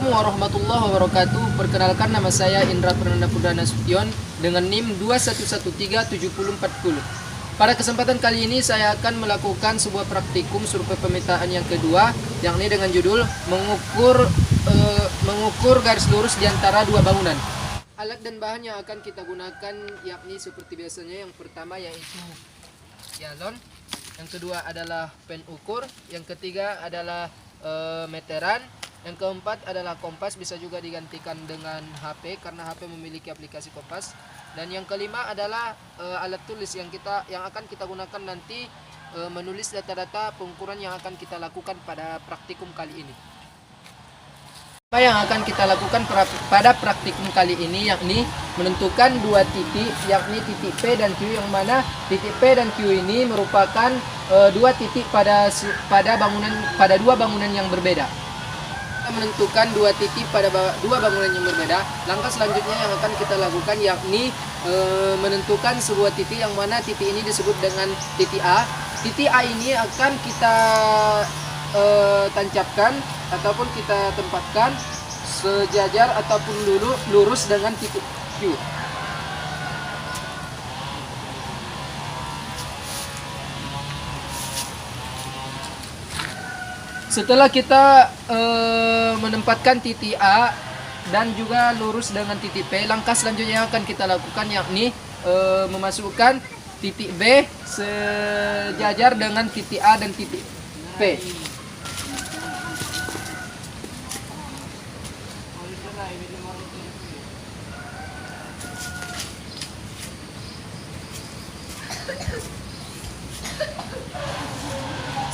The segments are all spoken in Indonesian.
Assalamualaikum warahmatullahi wabarakatuh. Perkenalkan, nama saya Indra Prananda Purdana Sution dengan NIM 21137040. Pada kesempatan kali ini saya akan melakukan sebuah praktikum survei pemetaan yang kedua, yakni dengan judul mengukur garis lurus di antara dua bangunan. Alat dan bahan yang akan kita gunakan yakni seperti biasanya. Yang pertama yaitu galon, yang kedua adalah pen ukur, yang ketiga adalah meteran, yang keempat adalah kompas, bisa juga digantikan dengan HP karena HP memiliki aplikasi kompas, dan yang kelima adalah alat tulis yang akan kita gunakan nanti menulis data-data pengukuran yang akan kita lakukan pada praktikum kali ini. Apa yang akan kita lakukan pada praktikum kali ini yakni menentukan dua titik, yakni titik P dan Q, yang mana titik P dan Q ini merupakan dua titik pada dua bangunan yang berbeda. Kita menentukan dua titik pada dua bangunan yang berbeda. Langkah selanjutnya yang akan kita lakukan yakni menentukan sebuah titik, yang mana titik ini disebut dengan titik A. Titik A ini akan kita tancapkan ataupun kita tempatkan sejajar ataupun lurus dengan titik Q. Setelah kita menempatkan titik A dan juga lurus dengan titik P, langkah selanjutnya yang akan kita lakukan yakni memasukkan titik B sejajar dengan titik A dan titik P.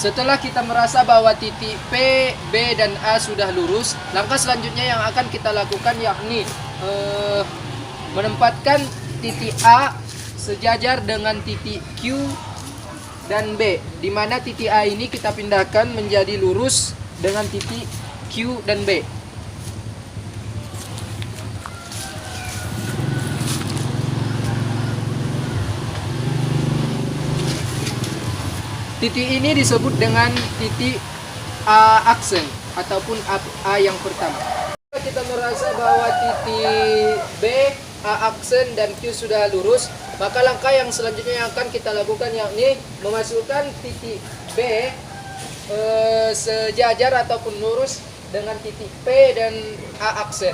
Setelah kita merasa bahwa titik P, B, dan A sudah lurus, langkah selanjutnya yang akan kita lakukan yakni menempatkan titik A sejajar dengan titik Q dan B, di mana titik A ini kita pindahkan menjadi lurus dengan titik Q dan B. Titik ini disebut dengan titik A aksen ataupun A yang pertama. Jika kita merasa bahwa titik B, A aksen, dan Q sudah lurus, maka langkah yang selanjutnya yang akan kita lakukan yakni memasukkan titik B sejajar ataupun lurus dengan titik P dan A aksen.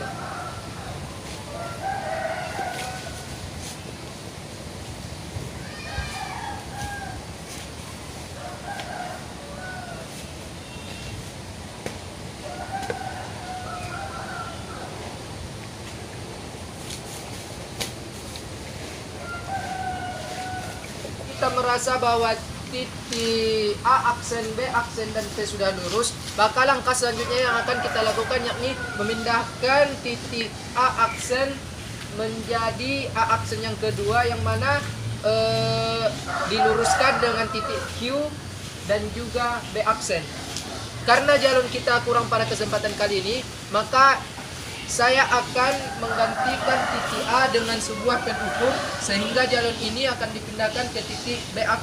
Kita merasa bahwa titik A aksen, B aksen, dan P sudah lurus, maka langkah selanjutnya yang akan kita lakukan yakni memindahkan titik A aksen menjadi A aksen yang kedua, yang mana diluruskan dengan titik Q dan juga B aksen. Karena jalur kita kurang pada kesempatan kali ini, maka saya akan menggantikan titik A dengan sebuah pen ukur, sehingga jalur ini akan dipindahkan ke titik B A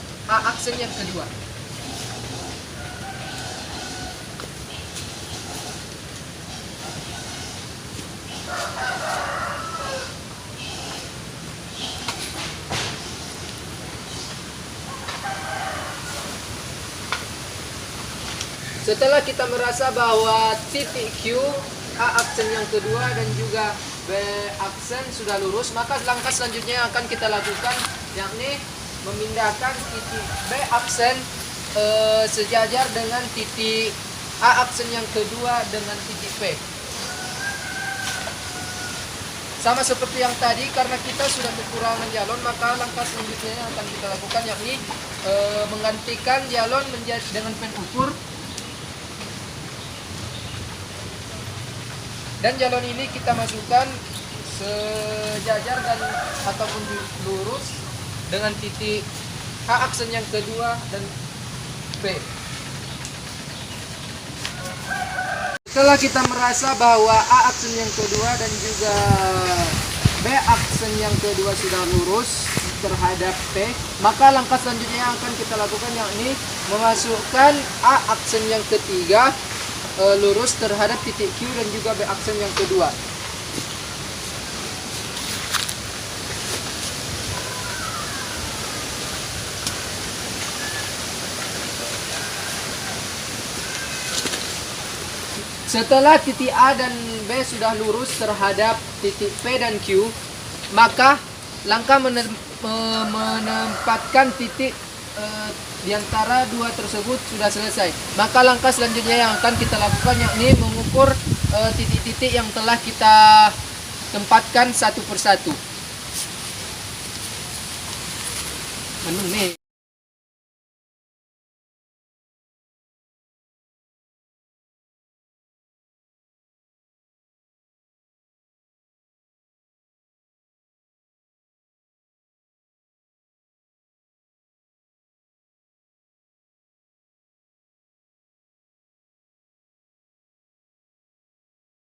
aksen yang kedua. Setelah kita merasa bahwa titik Q, A aksen yang kedua, dan juga B aksen sudah lurus, maka langkah selanjutnya yang akan kita lakukan yakni memindahkan titik B aksen sejajar dengan titik A aksen yang kedua dengan titik P. Sama seperti yang tadi, karena kita sudah kekurangan jalon, maka langkah selanjutnya yang akan kita lakukan yakni menggantikan jalon dengan pen ukur. Dan jalon ini kita masukkan sejajar dan ataupun lurus dengan titik A aksen yang kedua dan P. Setelah kita merasa bahwa A aksen yang kedua dan juga B aksen yang kedua sudah lurus terhadap P, maka langkah selanjutnya yang akan kita lakukan yakni memasukkan A aksen yang ketiga lurus terhadap titik Q dan juga B aksen yang kedua. Setelah titik A dan B sudah lurus terhadap titik P dan Q, maka langkah menempatkan titik di antara dua tersebut sudah selesai. Maka langkah selanjutnya yang akan kita lakukan yakni mengukur titik-titik yang telah kita tempatkan satu persatu. Menung nih.